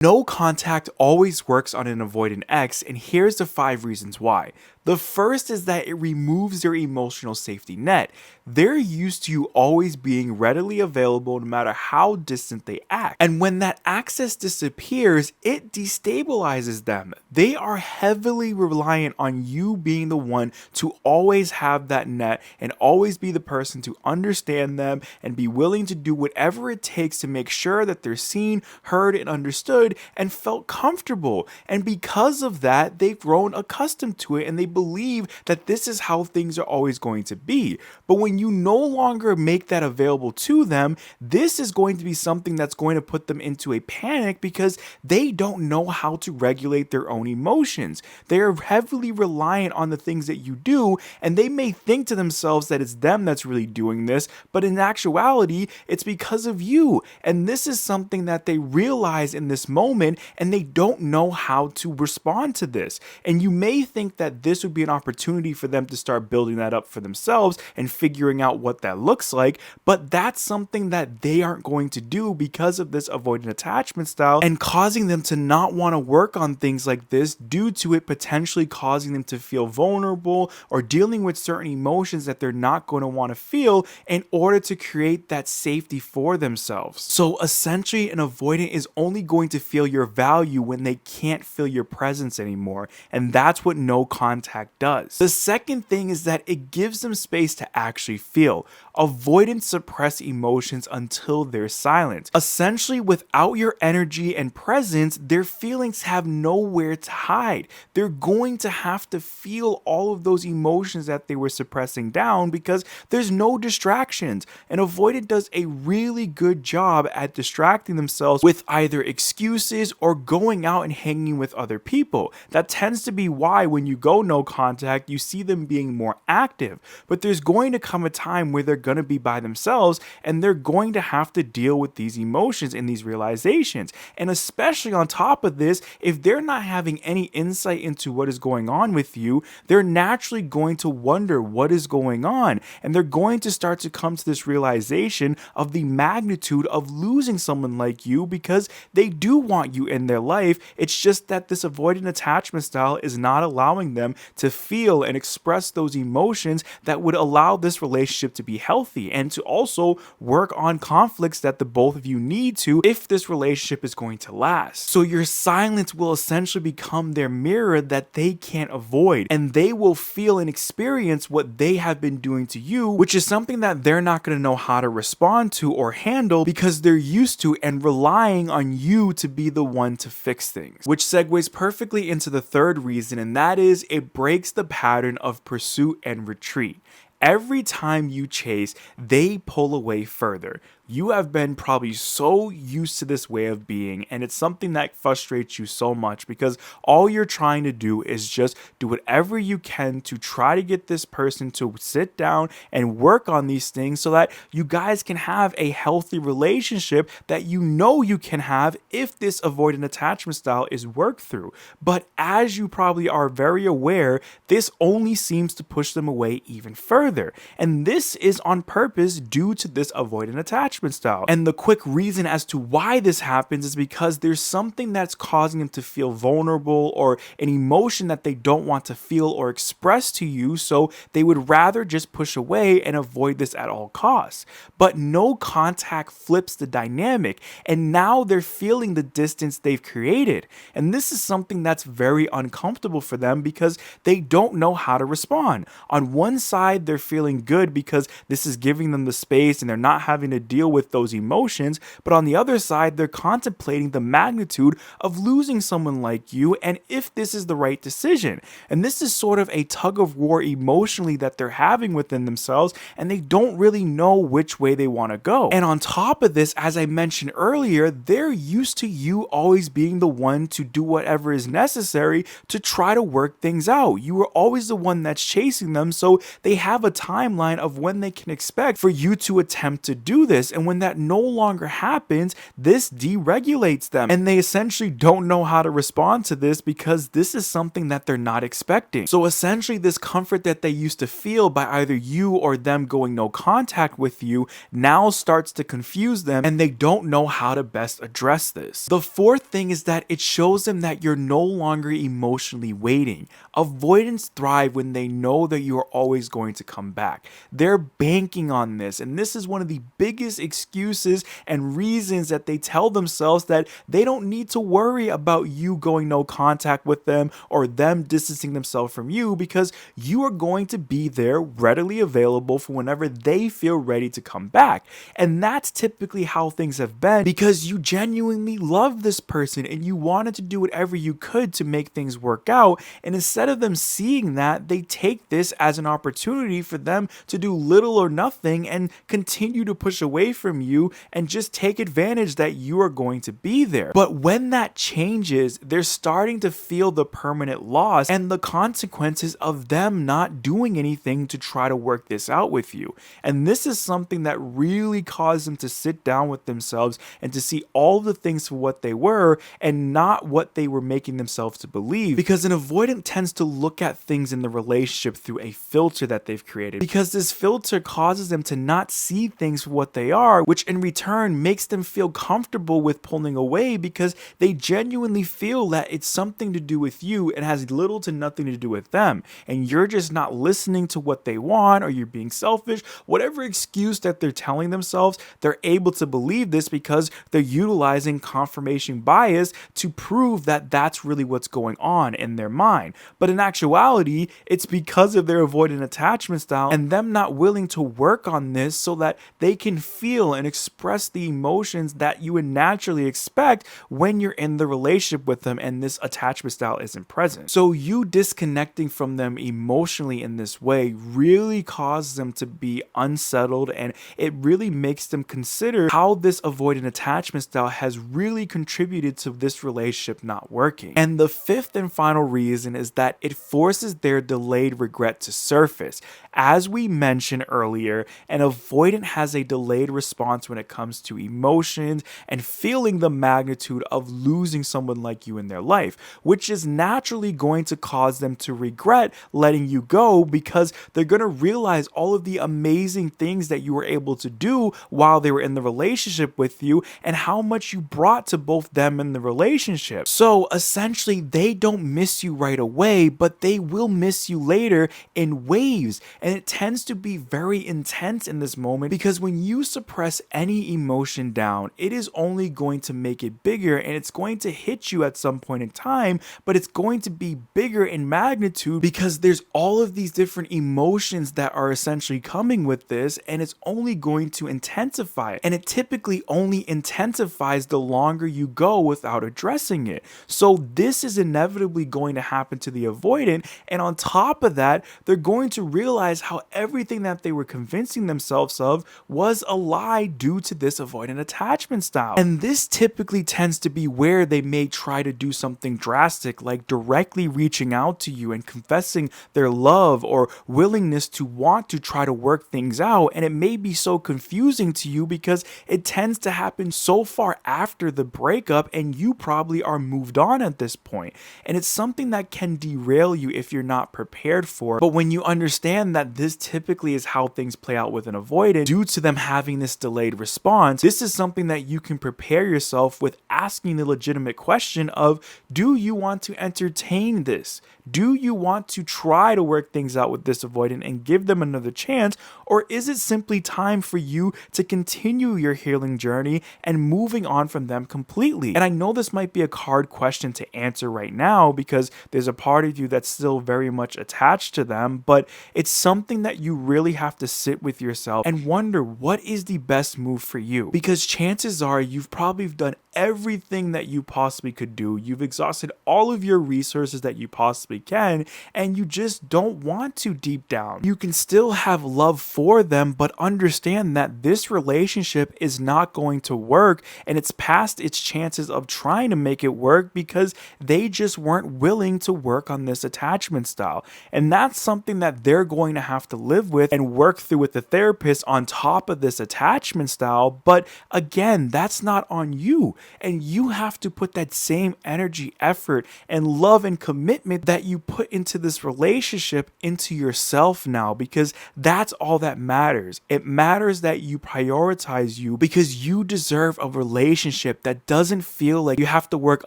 No contact always works on an avoidant ex, and here's the 5 reasons why. The first is that it removes their emotional safety net. They're used to you always being readily available no matter how distant they act. And when that access disappears, it destabilizes them. They are heavily reliant on you being the one to always have that net and always be the person to understand them and be willing to do whatever it takes to make sure that they're seen, heard, and understood and felt comfortable. And because of that, they've grown accustomed to it and they believe that this is how things are always going to be. But when you no longer make that available to them, this is going to be something that's going to put them into a panic because they don't know how to regulate their own emotions. They are heavily reliant on the things that you do, and they may think to themselves that it's them that's really doing this, but in actuality, it's because of you. And this is something that they realize in this moment, and they don't know how to respond to this. And you may think that this would be an opportunity for them to start building that up for themselves and figuring out what that looks like, but that's something that they aren't going to do because of this avoidant attachment style and causing them to not want to work on things like this due to it potentially causing them to feel vulnerable or dealing with certain emotions that they're not going to want to feel in order to create that safety for themselves. So essentially, an avoidant is only going to feel your value when they can't feel your presence anymore, and that's what no contact does. The second thing is that it gives them space to actually feel. Avoidants suppress emotions until they're silent. Essentially, without your energy and presence, their feelings have nowhere to hide. They're going to have to feel all of those emotions that they were suppressing down because there's no distractions. An avoidant does a really good job at distracting themselves with either excuses or going out and hanging with other people. That tends to be why when you go no contact, you see them being more active. But there's going to come a time where they're going to be by themselves and they're going to have to deal with these emotions and these realizations. And especially on top of this, if they're not having any insight into what is going on with you, they're naturally going to wonder what is going on. And they're going to start to come to this realization of the magnitude of losing someone like you because they do want you in their life. It's just that this avoidant attachment style is not allowing them to feel and express those emotions that would allow this relationship to be healthy and to also work on conflicts that the both of you need to if this relationship is going to last. So your silence will essentially become their mirror that they can't avoid, and they will feel and experience what they have been doing to you, which is something that they're not going to know how to respond to or handle because they're used to and relying on you to be the one to fix things. Which segues perfectly into the third reason, and that is it breaks the pattern of pursuit and retreat. Every time you chase, they pull away further. You have been probably so used to this way of being, and it's something that frustrates you so much because all you're trying to do is just do whatever you can to try to get this person to sit down and work on these things so that you guys can have a healthy relationship that you know you can have if this avoidant attachment style is worked through. But as you probably are very aware, this only seems to push them away even further. And this is on purpose due to this avoidant attachment style. And the quick reason as to why this happens is because there's something that's causing them to feel vulnerable or an emotion that they don't want to feel or express to you, so they would rather just push away and avoid this at all costs. But no contact flips the dynamic, and now they're feeling the distance they've created. And this is something that's very uncomfortable for them because they don't know how to respond. On one side, they're feeling good because this is giving them the space and they're not having to deal with those emotions, but on the other side, they're contemplating the magnitude of losing someone like you and if this is the right decision. And this is sort of a tug of war emotionally that they're having within themselves, and they don't really know which way they want to go. And on top of this, as I mentioned earlier, they're used to you always being the one to do whatever is necessary to try to work things out. You are always the one that's chasing them, so they have a timeline of when they can expect for you to attempt to do this. And when that no longer happens, this deregulates them. And they essentially don't know how to respond to this because this is something that they're not expecting. So essentially, this comfort that they used to feel by either you or them going no contact with you now starts to confuse them, and they don't know how to best address this. The fourth thing is that it shows them that you're no longer emotionally waiting. Avoidants thrive when they know that you are always going to come back. They're banking on this, and this is one of the biggest excuses and reasons that they tell themselves that they don't need to worry about you going no contact with them or them distancing themselves from you, because you are going to be there readily available for whenever they feel ready to come back. And that's typically how things have been, because you genuinely love this person and you wanted to do whatever you could to make things work out. And instead of them seeing that, they take this as an opportunity for them to do little or nothing and continue to push away from you and just take advantage that you are going to be there. But when that changes, they're starting to feel the permanent loss and the consequences of them not doing anything to try to work this out with you. And this is something that really caused them to sit down with themselves and to see all the things for what they were and not what they were making themselves to believe. Because an avoidant tends to look at things in the relationship through a filter that they've created, because this filter causes them to not see things for what they are, which in return makes them feel comfortable with pulling away because they genuinely feel that it's something to do with you and has little to nothing to do with them. And you're just not listening to what they want, or you're being selfish, whatever excuse that they're telling themselves, they're able to believe this because they're utilizing confirmation bias to prove that that's really what's going on in their mind. But in actuality, it's because of their avoidant attachment style and them not willing to work on this so that they can feel and express the emotions that you would naturally expect when you're in the relationship with them and this attachment style isn't present. So you disconnecting from them emotionally in this way really causes them to be unsettled, and it really makes them consider how this avoidant attachment style has really contributed to this relationship not working. And the fifth and final reason is that it forces their delayed regret to surface. As we mentioned earlier, an avoidant has a delayed response when it comes to emotions and feeling the magnitude of losing someone like you in their life, which is naturally going to cause them to regret letting you go, because they're going to realize all of the amazing things that you were able to do while they were in the relationship with you and how much you brought to both them and the relationship. So essentially, they don't miss you right away, but they will miss you later in waves. And it tends to be very intense in this moment, because when you suppress any emotion down, it is only going to make it bigger, and it's going to hit you at some point in time, but it's going to be bigger in magnitude because there's all of these different emotions that are essentially coming with this, and it's only going to intensify it. And it typically only intensifies the longer you go without addressing it. So this is inevitably going to happen to the avoidant, and on top of that, they're going to realize how everything that they were convincing themselves of was a lie due to this avoidant attachment style. And this typically tends to be where they may try to do something drastic, like directly reaching out to you and confessing their love or willingness to want to try to work things out. And it may be so confusing to you because it tends to happen so far after the breakup, and you probably are moved on at this point. And it's something that can derail you if you're not prepared for. But when you understand that this typically is how things play out with an avoidant due to them having this delayed response, this is something that you can prepare yourself with asking the legitimate question of, do you want to entertain this? Do you want to try to work things out with this avoidant and give them another chance? Or is it simply time for you to continue your healing journey and moving on from them completely? And I know this might be a hard question to answer right now because there's a part of you that's still very much attached to them, but it's something that you really have to sit with yourself and wonder, what is the best move for you? Because chances are you've probably done everything that you possibly could do. You've exhausted all of your resources that you possibly can, and you just don't want to deep down. You can still have love for for them, but understand that this relationship is not going to work and it's past its chances of trying to make it work because they just weren't willing to work on this attachment style. And that's something that they're going to have to live with and work through with the therapist on top of this attachment style. But again, that's not on you. And you have to put that same energy, effort, and love and commitment that you put into this relationship into yourself now, because that's all that matters. It matters that you prioritize you, because you deserve a relationship that doesn't feel like you have to work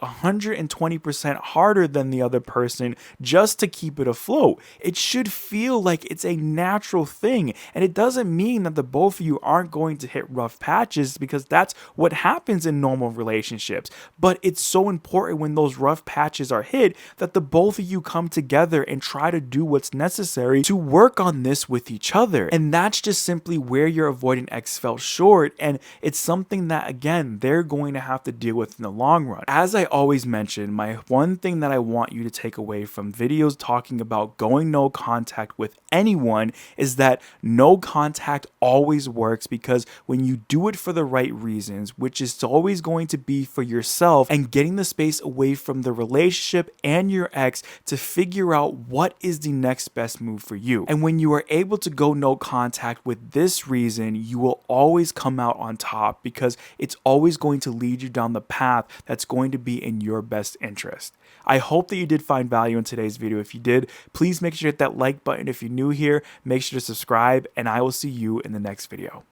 120% harder than the other person just to keep it afloat. It should feel like it's a natural thing. And it doesn't mean that the both of you aren't going to hit rough patches, because that's what happens in normal relationships. But it's so important when those rough patches are hit that the both of you come together and try to do what's necessary to work on this with each other. And that's just simply where your avoidant ex fell short. And it's something that, again, they're going to have to deal with in the long run. As I always mention, my one thing that I want you to take away from videos talking about going no contact with anyone is that no contact always works, because when you do it for the right reasons, which is always going to be for yourself and getting the space away from the relationship and your ex to figure out what is the next best move for you. And when you are able to go no contact with this reason, you will always come out on top, because it's always going to lead you down the path that's going to be in your best interest. I hope that you did find value in today's video. If you did, please make sure to hit that like button. If you're new here, make sure to subscribe, and I will see you in the next video.